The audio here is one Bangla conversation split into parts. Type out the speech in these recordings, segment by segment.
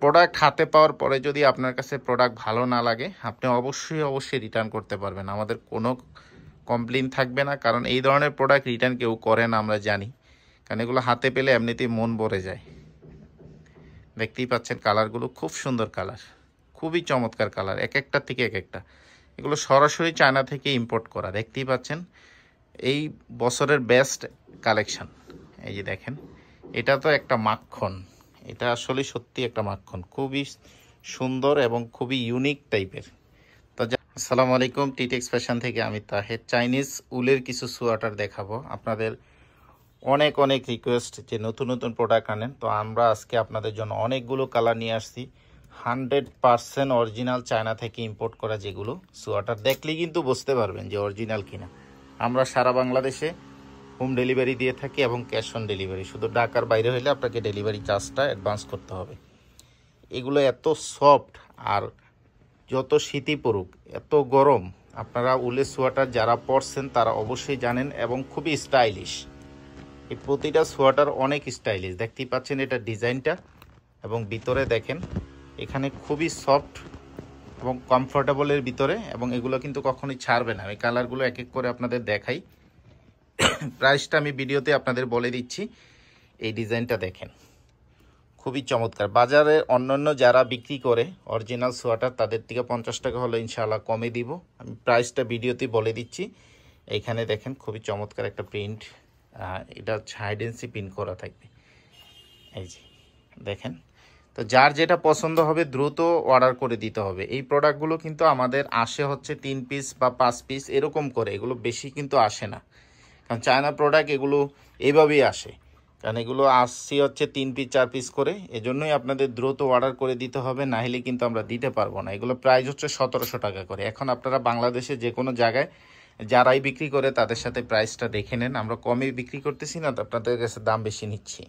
প্রোডাক্ট হাতে পাওয়ার পরে যদি আপনার কাছে প্রোডাক্ট ভালো না লাগে আপনি অবশ্যই রিটার্ন করতে পারবেন। আমাদের কোনো কমপ্লেইন থাকবে না, কারণ এই ধরনের প্রোডাক্ট রিটার্ন কেউ করে না, আমরা জানি। কারণ এগুলো হাতে পেলে এমনিতেই মন ভরে যায়। দেখতেই পাচ্ছেন কালারগুলো খুব সুন্দর কালার, খুবই চমৎকার কালার, এক একটা থেকে এক একটা। এগুলো সরাসরি চায়না থেকে ইম্পোর্ট করা। দেখতেই পাচ্ছেন এই বছরের বেস্ট কালেকশন। এই যে দেখেন, এটা তো একটা মাখন, এটা আসলে সত্যি একটা মাখন, খুবই সুন্দর এবং খুবই ইউনিক টাইপের। তো আসসালামু আলাইকুম, টিটেক্স ফ্যাশন থেকে আমি তাহের। চাইনিজ উলের কিছু সোয়াটার দেখাবো আপনাদের। অনেক রিকোয়েস্ট যে নতুন নতুন প্রোডাক্ট আনেন, তো আমরা আজকে আপনাদের জন্য অনেকগুলো কালার নিয়ে আসছি। 100% অরিজিনাল চায়না থেকে ইম্পোর্ট করা যেগুলো সোয়াটার, দেখলেই কিন্তু বুঝতে পারবেন যে অরিজিনাল কিনা। আমরা সারা বাংলাদেশে হোম ডেলিভারি দিয়ে থাকি এবং ক্যাশ অন ডেলিভারি। শুধু ঢাকার বাইরে হলে আপনাকে ডেলিভারি চার্জটা অ্যাডভান্স করতে হবে। এগুলো এত সফট, আর যত শীতই পড়ুক, এত গরম, আপনারা উলের সোয়াটার যারা পরছেন তারা অবশ্যই জানেন, এবং খুবই স্টাইলিশ। এই প্রতিটা সোয়াটার অনেক স্টাইলিশ। দেখতেই পাচ্ছেন এটা ডিজাইনটা, এবং ভিতরে দেখেন এখানে খুবই সফট এবং কমফোর্টেবলের ভিতরে, এবং এগুলো কিন্তু কখনোই ছাড়বে না। এই কালারগুলো এক এক করে আপনাদের দেখাই। প্রাইসটা আমি ভিডিওতে আপনাদের বলে দিচ্ছি। এই ডিজাইনটা দেখেন, খুবই চমৎকার। বাজারে অন্যান্য যারা বিক্রি করে অরিজিনাল সোয়াটার তাদের থেকে 50 টাকা হলো ইনশাআল্লাহ কমে দিব। আমি প্রাইসটা ভিডিওতে বলে দিচ্ছি। এইখানে দেখেন খুবই চমৎকার একটা প্রিন্ট, এটা হাইডেন্সি প্রিন্ট করা থাকবে। এই যে দেখেন, তো যার যেটা পছন্দ হবে দ্রুত অর্ডার করে দিতে হবে। এই প্রোডাক্টগুলো কিন্তু আমাদের আসে হচ্ছে 3 পিস বা 5 পিস এরকম করে, এগুলো বেশি কিন্তু আসে না। কারণ চায়না প্রোডাক্ট এগুলো এইভাবেই আসে, কারণ এগুলো আসছি হচ্ছে 3 পিস 4 পিস করে। এজন্যই আপনাদের দ্রুত অর্ডার করে দিতে হবে, না হলে কিন্তু আমরা দিতে পারবো না। এগুলো প্রাইস হচ্ছে 1700 টাকা করে। এখন আপনারা বাংলাদেশে যে কোনো জায়গায় যারাই বিক্রি করে তাদের সাথে প্রাইসটা দেখে নেন। আমরা কমে বিক্রি করতেছি না, তো আপনাদের কাছে দাম বেশি নিচ্ছি।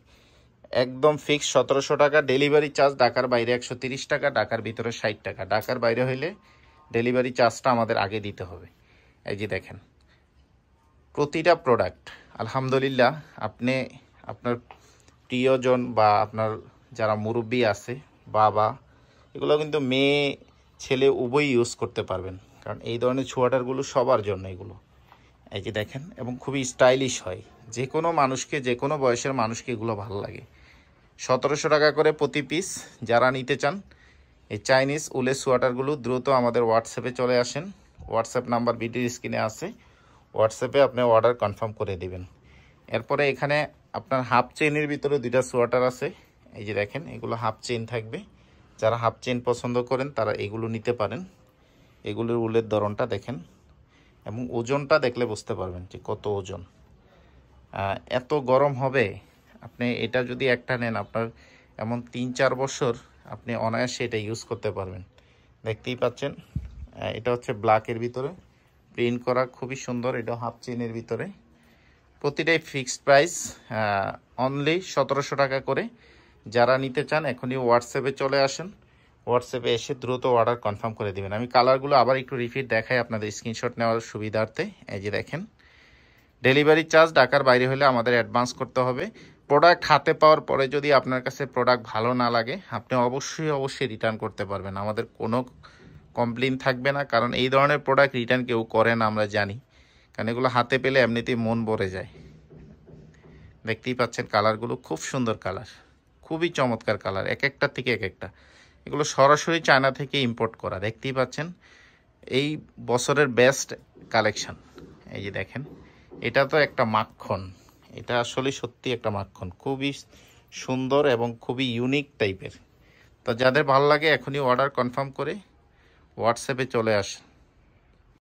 একদম ফিক্স 1700 টাকা। ডেলিভারি চার্জ ঢাকার বাইরে 130 টাকা, ঢাকার ভিতরে 60 টাকা। ঢাকার বাইরে হইলে ডেলিভারি চার্জটা আমাদের আগে দিতে হবে। এই যে দেখেন প্রতিটা প্রোডাক্ট আলহামদুলিল্লাহ, আপনি আপনার প্রিয়জন বা আপনার যারা মুরব্বী আছে, বাবা, এগুলো কিন্তু মেয়ে ছেলে উভয়ই ইউজ করতে পারবেন, কারণ এই ধরনের সোয়াটারগুলো সবার জন্য এগুলো। এই যে দেখেন, এবং খুবই স্টাইলিশ হয়। যে কোনো মানুষকে, যে কোনো বয়সের মানুষকে এগুলো ভালো লাগে। 1700 টাকা করে প্রতি পিস। যারা নিতে চান এই চাইনিজ উলের সোয়াটারগুলো দ্রুত আমাদের হোয়াটসঅ্যাপে চলে আসেন। হোয়াটসঅ্যাপ নাম্বার ভিডিওর স্ক্রিনে আছে, হোয়াটসঅ্যাপে আপনি অর্ডার কনফার্ম করে দিবেন। এরপরে এখানে আপনার হাফ চেইনের ভিতরে 2টা সোয়াটার আছে। এই যে দেখেন, এগুলো হাফ চেইন থাকবে। যারা হাফ চেইন পছন্দ করেন তারা এগুলো নিতে পারেন। এগুলোর উলের ধরনটা দেখেন, এবং ওজনটা দেখলে বুঝতে পারবেন যে কত ওজন। এত গরম হবে, আপনি এটা যদি একটা নেন আপনার এমন 3-4 বছর আপনি অনায়াসে এটা ইউজ করতে পারবেন। দেখতেই পাচ্ছেন এটা হচ্ছে ব্ল্যাকের ভিতরে প্রিন্ট করা, খুবই সুন্দর। এটা হাফ চেইনের ভিতরে। প্রতিটাই ফিক্সড প্রাইস অনলি 1700 টাকা করে। যারা নিতে চান এখনই হোয়াটসঅ্যাপে চলে আসেন। হোয়াটসঅ্যাপে এসে দ্রুত অর্ডার কনফার্ম করে দিবেন। আমি কালারগুলো আবার একটু রিপিট দেখাই আপনাদের স্ক্রিনশট নেওয়ার সুবিধার্থে। এই যে দেখেন, ডেলিভারি চার্জ ঢাকার বাইরে হলে আমাদের অ্যাডভান্স করতে হবে। প্রোডাক্ট হাতে পাওয়ার পরে যদি আপনার কাছে প্রোডাক্ট ভালো না লাগে আপনি অবশ্যই রিটার্ন করতে পারবেন। আমাদের কোনো কমপ্লেইন থাকবে না, কারণ এই ধরনের প্রোডাক্ট রিটার্ন কেউ করে না, আমরা জানি। কারণ এগুলো হাতে পেলে এমনিতেই মন ভরে যায়। দেখতেই পাচ্ছেন কালারগুলো খুব সুন্দর কালার, খুবই চমৎকার কালার, এক একটা থেকে এক একটা। এগুলো সরাসরি চায়না থেকে ইম্পোর্ট করা। দেখতেই পাচ্ছেন এই বছরের বেস্ট কালেকশন। এই যে দেখেন, এটা তো একটা মাখন, এটা আসলে সত্যি একটা মাখন, খুবই সুন্দর এবং খুবই ইউনিক টাইপের। তো যাদের ভালো লাগে এখনই অর্ডার কনফার্ম করে হোয়াটসঅ্যাপে চলে আসেন।